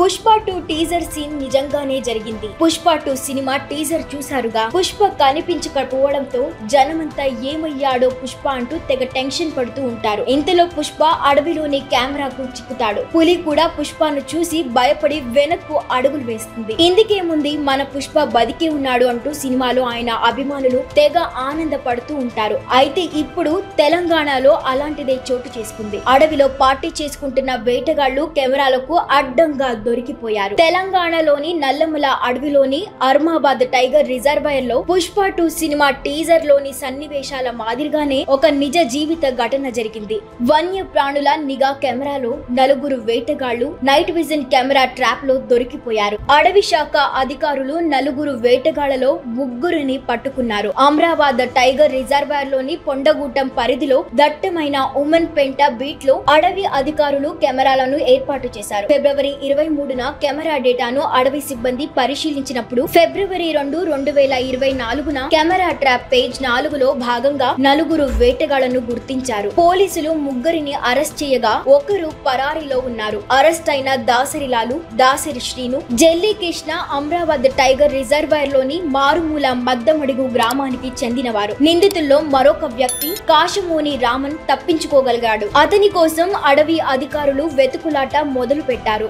Pushpa 2 teaser scene నిజంగానే జరిగింది. Pushpa 2 cinema teaser చూసారుగా. పుష్ప కనిపించకపోవడంతో జనమంతా ఏమయ్యాడో పుష్ప అంటూ తెగ టెన్షన్ పడుతూ ఉంటారు. ఇంతలో పుష్ప అడవిలోని కెమెరాకు చిక్కుతాడు. పులి కూడా పుష్పను చూసి భయపడి వెనక్కు అడుగులు వేస్తుంది. ఇందుకేముంది, మన పుష్ప బతికే ఉన్నాడు అంటూ సినిమాలో ఆయన అభిమానులు తెగ ఆనందపడుతూ ఉంటారు. అయితే ఇప్పుడు తెలంగాణలో అలాంటిదే చోటు చేసుకుంది. అడవిలో పార్టీ చేసుకుంటున్న వేటగాళ్లు కెమెరాలకు అడ్డంగా దొరికిపోయారు. తెలంగాణలోని నల్లమల అడవిలోని అర్మాబాద్ టైగర్ రిజర్వాయర్ లో పుష్ప 2 సినిమా టీజర్ లోని సన్నివేశాల మాదిరిగానే ఒక నిజ జీవిత ఘటన జరిగింది. వన్య ప్రాణుల నిఘా కెమెరాలో నలుగురు వేటగాళ్లు నైట్ విజన్ కెమెరా ట్రాప్ లో దొరికిపోయారు. అడవి శాఖ అధికారులు నలుగురు వేటగాళ్లలో ముగ్గురిని పట్టుకున్నారు. అమ్రాబాద్ టైగర్ రిజర్వాయర్ లోని పొండగూటం పరిధిలో దట్టమైన ఉమెన్ పెంట బీట్ లో అడవి అధికారులు కెమెరాలను ఏర్పాటు చేశారు. ఫిబ్రవరి 23న కెమెరా డేటాను అడవి సిబ్బంది పరిశీలించినప్పుడు ఫిబ్రవరి 2, 2024న కెమెరా ట్రాప్ పేజ్ 4లో భాగంగా నలుగురు వేటగాళ్లను గుర్తించారు. పోలీసులు ముగ్గురిని అరెస్ట్ చేయగా ఒకరు పరారీలో ఉన్నారు. అరెస్ట్ అయిన దాసరిలాలు, దాసరి శ్రీను, జెల్లి కృష్ణ అమ్రాబాద్ టైగర్ రిజర్వాయర్ లోని మారుమూల మద్దమడుగు గ్రామానికి చెందినవారు. నిందితుల్లో మరొక వ్యక్తి కాశమోని రామన్ తప్పించుకోగలిగాడు. అతని కోసం అడవి అధికారులు వెతుకులాట మొదలు పెట్టారు.